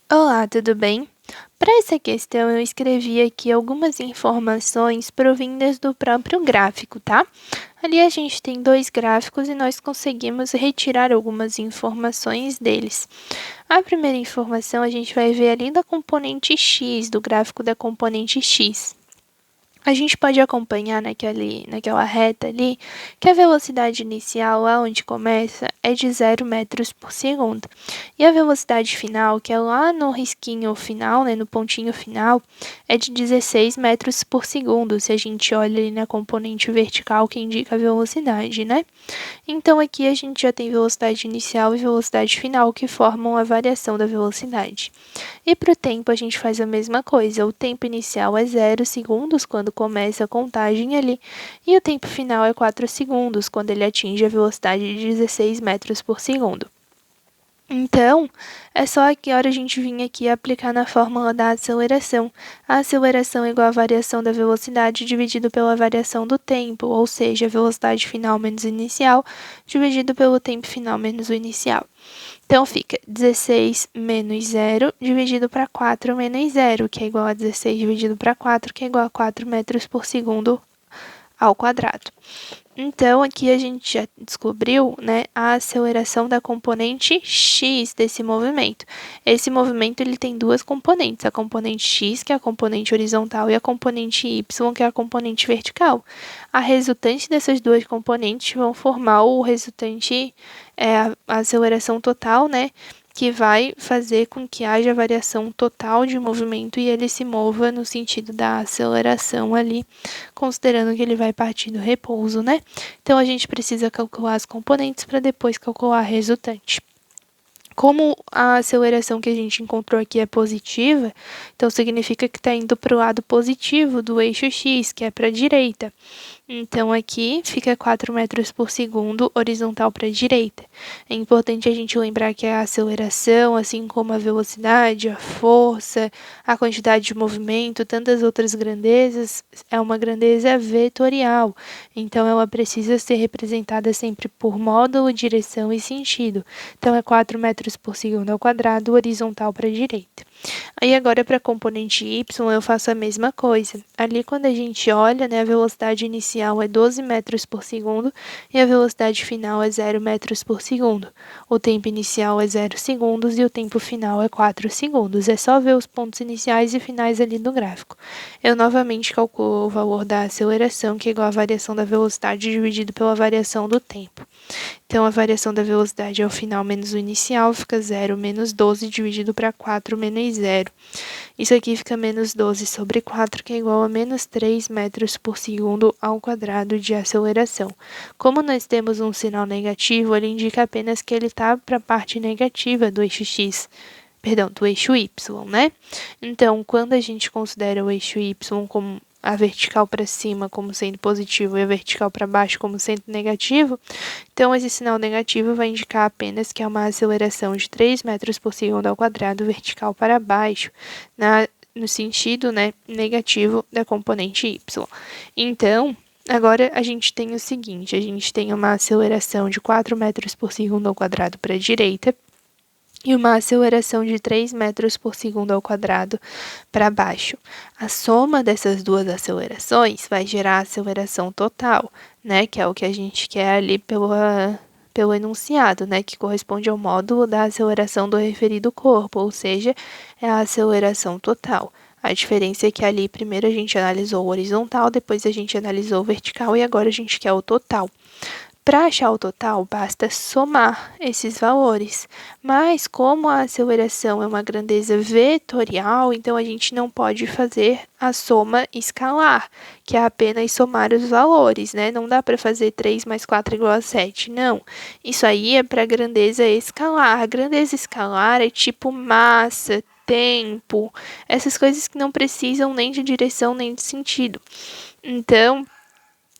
Olá, tudo bem? Para essa questão, eu escrevi aqui algumas informações provindas do próprio gráfico, tá? Ali a gente tem dois gráficos e nós conseguimos retirar algumas informações deles. A primeira informação a gente vai ver ali da componente x, do gráfico da componente x. A gente pode acompanhar naquela reta ali que a velocidade inicial, lá onde começa, é de 0 metros por segundo. E a velocidade final, que é lá no risquinho final, né, no pontinho final, é de 16 metros por segundo, se a gente olha ali na componente vertical que indica a velocidade, né? Então, aqui a gente já tem velocidade inicial e velocidade final, que formam a variação da velocidade. E para o tempo, a gente faz a mesma coisa. O tempo inicial é 0 segundos, quando começa a contagem ali, e o tempo final é 4 segundos, quando ele atinge a velocidade de 16 metros por segundo. Então, é só aqui a hora a gente vir aqui aplicar na fórmula da aceleração. A aceleração é igual à variação da velocidade dividido pela variação do tempo, ou seja, a velocidade final menos inicial, dividido pelo tempo final menos o inicial. Então, fica 16 menos 0 dividido para 4 menos 0, que é igual a 16 dividido para 4, que é igual a 4 metros por segundo ao quadrado. Então, aqui a gente já descobriu, né, a aceleração da componente x desse movimento. Esse movimento ele tem duas componentes, a componente x, que é a componente horizontal, e a componente y, que é a componente vertical. A resultante dessas duas componentes vão formar o resultante, a aceleração total, né, que vai fazer com que haja variação total de movimento e ele se mova no sentido da aceleração ali, considerando que ele vai partir do repouso, né? Então, a gente precisa calcular as componentes para depois calcular a resultante. Como a aceleração que a gente encontrou aqui é positiva, então significa que está indo para o lado positivo do eixo x, que é para a direita. Então, aqui fica 4 metros por segundo horizontal para a direita. É importante a gente lembrar que a aceleração, assim como a velocidade, a força, a quantidade de movimento, tantas outras grandezas, é uma grandeza vetorial. Então, ela precisa ser representada sempre por módulo, direção e sentido. Então, é 4 metros por segundo ao quadrado, horizontal para a direita. Aí agora para a componente y eu faço a mesma coisa. Ali quando a gente olha, né, a velocidade inicial é 12 metros por segundo e a velocidade final é 0 metros por segundo. O tempo inicial é 0 segundos e o tempo final é 4 segundos. É só ver os pontos iniciais e finais ali do gráfico. Eu novamente calculo o valor da aceleração, que é igual à variação da velocidade dividido pela variação do tempo. Então, a variação da velocidade é o final menos o inicial, fica 0 menos 12 dividido para 4 menos 0. Isso aqui fica menos 12 sobre 4, que é igual a menos 3 metros por segundo ao quadrado de aceleração. Como nós temos um sinal negativo, ele indica apenas que ele está para a parte negativa do eixo x. Perdão, do eixo y, né? Então, quando a gente considera o eixo y como a vertical para cima como sendo positivo e a vertical para baixo como sendo negativo, então esse sinal negativo vai indicar apenas que é uma aceleração de 3 metros por segundo ao quadrado vertical para baixo, no sentido, né, negativo da componente y. Então, agora a gente tem o seguinte, a gente tem uma aceleração de 4 metros por segundo ao quadrado para a direita, e uma aceleração de 3 metros por segundo ao quadrado para baixo. A soma dessas duas acelerações vai gerar a aceleração total, né, que é o que a gente quer ali pelo enunciado, né, que corresponde ao módulo da aceleração do referido corpo, ou seja, é a aceleração total. A diferença é que ali primeiro a gente analisou o horizontal, depois a gente analisou o vertical e agora a gente quer o total. Para achar o total, basta somar esses valores. Mas como a aceleração é uma grandeza vetorial, então a gente não pode fazer a soma escalar, que é apenas somar os valores, né? Não dá para fazer 3 mais 4 igual a 7, não. Isso aí é para grandeza escalar. A grandeza escalar é tipo massa, tempo, essas coisas que não precisam nem de direção nem de sentido. Então,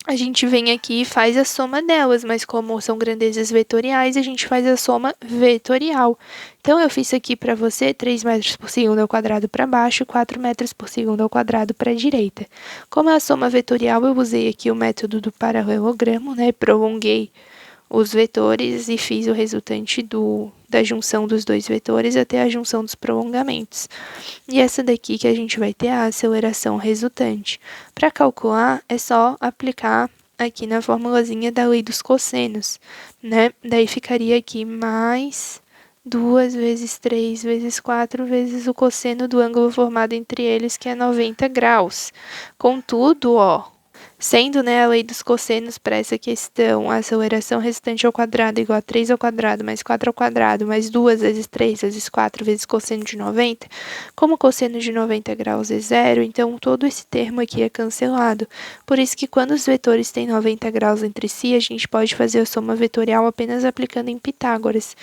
a gente vem aqui e faz a soma delas, mas como são grandezas vetoriais, a gente faz a soma vetorial. Então, eu fiz aqui para você 3 metros por segundo ao quadrado para baixo, 4 metros por segundo ao quadrado para a direita. Como é a soma vetorial, eu usei aqui o método do paralelogramo, né? Prolonguei os vetores e fiz o resultante da junção dos dois vetores até a junção dos prolongamentos. E essa daqui que a gente vai ter a aceleração resultante. Para calcular, é só aplicar aqui na formulazinha da lei dos cossenos, né? Daí ficaria aqui mais 2 vezes 3 vezes 4 vezes o cosseno do ângulo formado entre eles, que é 90 graus. Contudo, ó, sendo, né, a lei dos cossenos para essa questão, a aceleração resultante ao quadrado igual a 3 ao quadrado mais 4 ao quadrado mais 2 vezes 3 vezes 4 vezes cosseno de 90, como o cosseno de 90 graus é zero, então todo esse termo aqui é cancelado. Por isso que quando os vetores têm 90 graus entre si, a gente pode fazer a soma vetorial apenas aplicando em Pitágoras.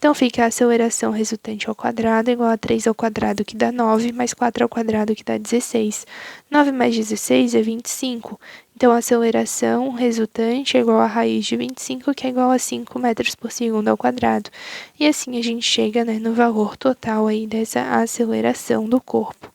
Então, fica a aceleração resultante ao quadrado igual a 3 ao quadrado, que dá 9, mais 4 ao quadrado, que dá 16. 9 mais 16 é 25. Então, a aceleração resultante é igual a raiz de 25, que é igual a 5 metros por segundo ao quadrado. E assim a gente chega, né, no valor total aí dessa aceleração do corpo.